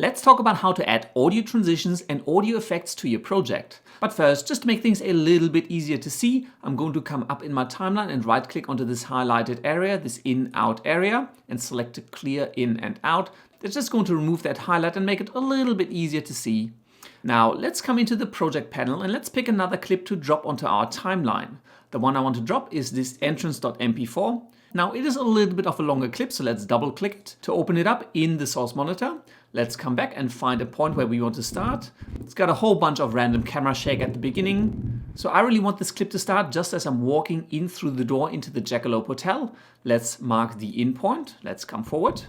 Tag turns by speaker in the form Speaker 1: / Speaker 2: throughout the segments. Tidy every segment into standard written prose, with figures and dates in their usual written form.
Speaker 1: Let's talk about how to add audio transitions and audio effects to your project. But first, just to make things a little bit easier to see, I'm going to come up in my timeline and right click onto this highlighted area, this in-out area, and select clear in and out. That's just going to remove that highlight and make it a little bit easier to see. Now let's come into the project panel and let's pick another clip to drop onto our timeline. The one I want to drop is this entrance.mp4. Now it is a little bit of a longer clip, so let's double click it to open it up in the source monitor. Let's come back and find a point where we want to start. It's got a whole bunch of random camera shake at the beginning. So I really want this clip to start just as I'm walking in through the door into the Jackalope Hotel. Let's mark the in point. Let's come forward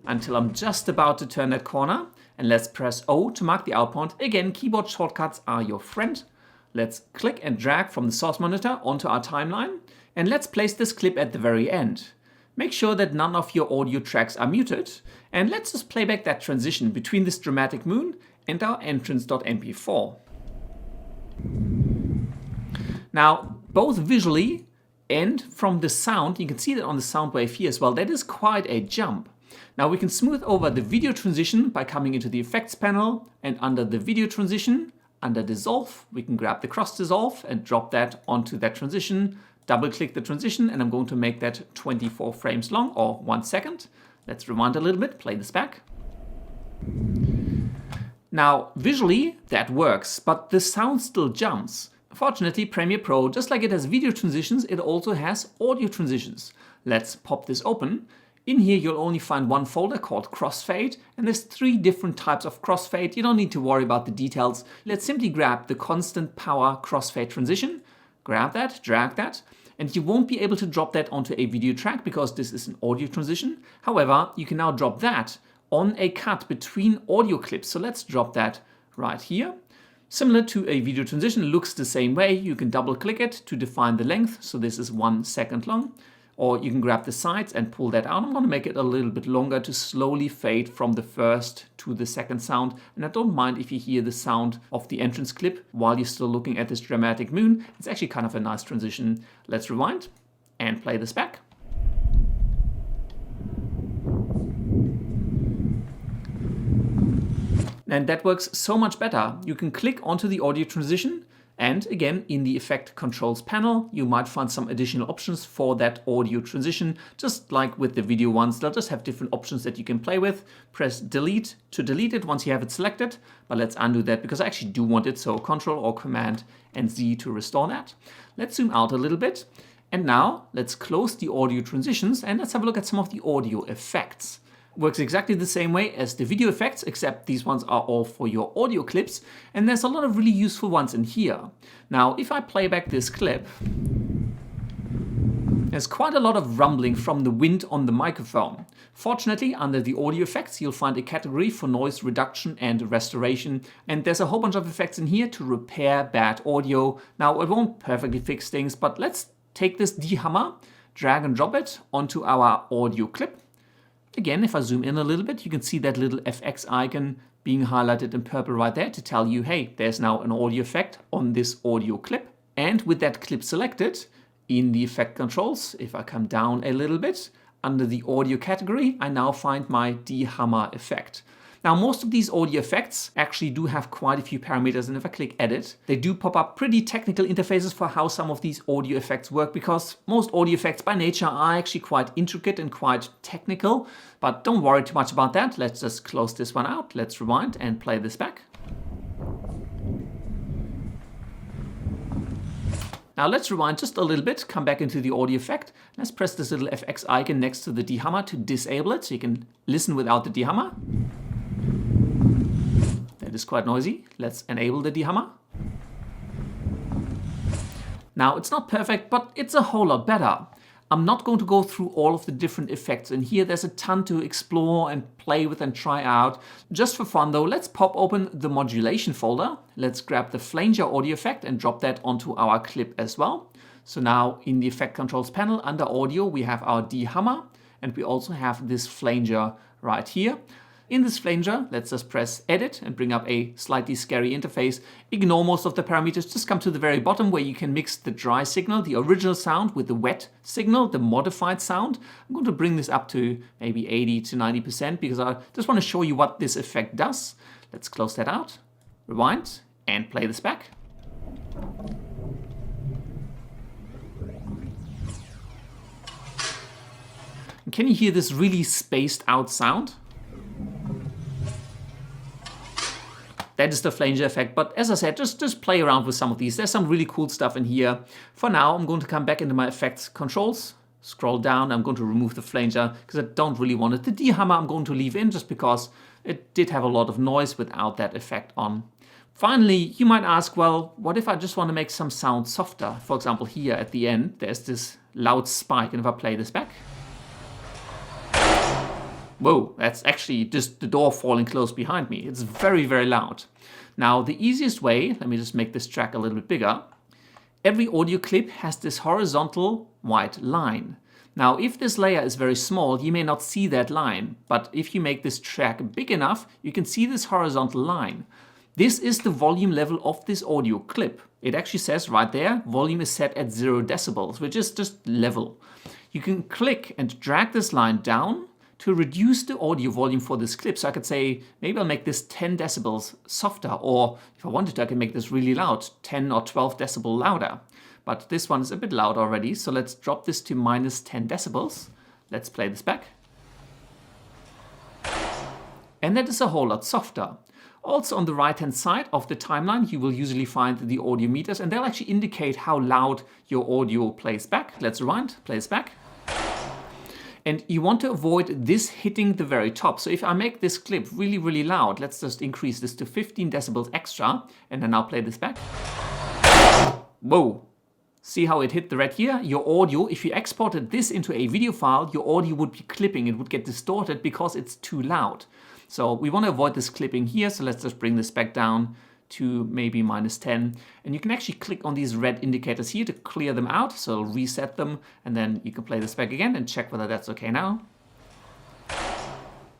Speaker 1: until I'm just about to turn that corner. And let's press O to mark the out point. Again, keyboard shortcuts are your friend. Let's click and drag from the source monitor onto our timeline. And let's place this clip at the very end. Make sure that none of your audio tracks are muted. And let's just play back that transition between this dramatic moon and our entrance.mp4. Now, both visually and from the sound, you can see that on the sound wave here as well, that is quite a jump. Now we can smooth over the video transition by coming into the effects panel, and under the video transition, under dissolve, we can grab the cross dissolve and drop that onto that transition. Double click the transition and I'm going to make that 24 frames long or 1 second. Let's rewind a little bit, play this back. Now visually that works, but the sound still jumps. Fortunately, Premiere Pro, just like it has video transitions, it also has audio transitions. Let's pop this open. In here you'll only find one folder called Crossfade, and there's 3 different types of crossfade. You don't need to worry about the details. Let's simply grab the constant power crossfade transition, grab that, drag that, and you won't be able to drop that onto a video track because this is an audio transition. However, you can now drop that on a cut between audio clips. So let's drop that right here. Similar to a video transition, it looks the same way. You can double click it to define the length. So this is 1 second long. Or you can grab the sides and pull that out. I'm going to make it a little bit longer to slowly fade from the first to the second sound. And I don't mind if you hear the sound of the entrance clip while you're still looking at this dramatic moon. It's actually kind of a nice transition. Let's rewind and play this back. And that works so much better. You can click onto the audio transition. And again, in the Effect Controls panel, you might find some additional options for that audio transition. Just like with the video ones, they'll just have different options that you can play with. Press Delete to delete it once you have it selected. But let's undo that because I actually do want it. So Control or Command and Z to restore that. Let's zoom out a little bit. And now let's close the audio transitions and let's have a look at some of the audio effects. Works exactly the same way as the video effects, except these ones are all for your audio clips, and there's a lot of really useful ones in here. Now, if I play back this clip, there's quite a lot of rumbling from the wind on the microphone. Fortunately, under the audio effects, you'll find a category for noise reduction and restoration, and there's a whole bunch of effects in here to repair bad audio. Now, it won't perfectly fix things, but let's take this D-hammer, drag and drop it onto our audio clip. Again, if I zoom in a little bit, you can see that little FX icon being highlighted in purple right there to tell you, hey, there's now an audio effect on this audio clip. And with that clip selected in the effect controls, if I come down a little bit, under the audio category, I now find my D-hammer effect. Now, most of these audio effects actually do have quite a few parameters, and if I click Edit, they do pop up pretty technical interfaces for how some of these audio effects work, because most audio effects by nature are actually quite intricate and quite technical. But don't worry too much about that. Let's just close this one out. Let's rewind and play this back. Now let's rewind just a little bit, come back into the audio effect. Let's press this little FX icon next to the D-hammer to disable it, so you can listen without the D-hammer. That is quite noisy. Let's enable the D-hammer. Now it's not perfect, but it's a whole lot better. I'm not going to go through all of the different effects in here. There's a ton to explore and play with and try out. Just for fun though, let's pop open the modulation folder. Let's grab the flanger audio effect and drop that onto our clip as well. So now in the effect controls panel under audio, we have our D-hammer and we also have this flanger right here. In this flanger, let's just press Edit and bring up a slightly scary interface. Ignore most of the parameters, just come to the very bottom where you can mix the dry signal, the original sound, with the wet signal, the modified sound. I'm going to bring this up to maybe 80 to 90% because I just want to show you what this effect does. Let's close that out, rewind, and play this back. Can you hear this really spaced out sound? That is the flanger effect, but as I said, just play around with some of these. There's some really cool stuff in here. For now, I'm going to come back into my effects controls, scroll down, I'm going to remove the flanger because I don't really want it. The D-hammer I'm going to leave in just because it did have a lot of noise without that effect on. Finally, you might ask, well, what if I just want to make some sound softer? For example, here at the end, there's this loud spike, and if I play this back, whoa, that's actually just the door falling closed behind me. It's very, very loud. Now, the easiest way, let me just make this track a little bit bigger. Every audio clip has this horizontal white line. Now, if this layer is very small, you may not see that line, but if you make this track big enough, you can see this horizontal line. This is the volume level of this audio clip. It actually says right there, volume is set at 0 decibels, which is just level. You can click and drag this line down to reduce the audio volume for this clip. So I could say, maybe I'll make this 10 decibels softer, or if I wanted to, I can make this really loud, 10 or 12 decibel louder. But this one is a bit loud already, so let's drop this to minus 10 decibels. Let's play this back. And that is a whole lot softer. Also on the right-hand side of the timeline, you will usually find the audio meters, and they'll actually indicate how loud your audio plays back. Let's rewind, plays back. And you want to avoid this hitting the very top. So if I make this clip really, really loud, let's just increase this to 15 decibels extra, and then I'll play this back. Whoa. See how it hit the red here? Your audio, if you exported this into a video file, your audio would be clipping. It would get distorted because it's too loud. So we want to avoid this clipping here. So let's just bring this back down to maybe minus 10. And you can actually click on these red indicators here to clear them out. So it'll reset them. And then you can play this back again and check whether that's okay now.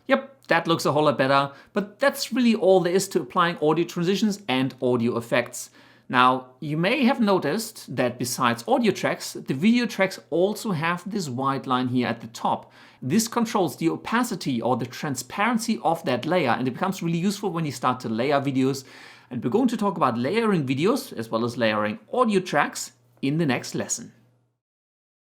Speaker 1: Yep, that looks a whole lot better. But that's really all there is to applying audio transitions and audio effects. Now, you may have noticed that besides audio tracks, the video tracks also have this white line here at the top. This controls the opacity or the transparency of that layer, and it becomes really useful when you start to layer videos. And we're going to talk about layering videos as well as layering audio tracks in the next lesson.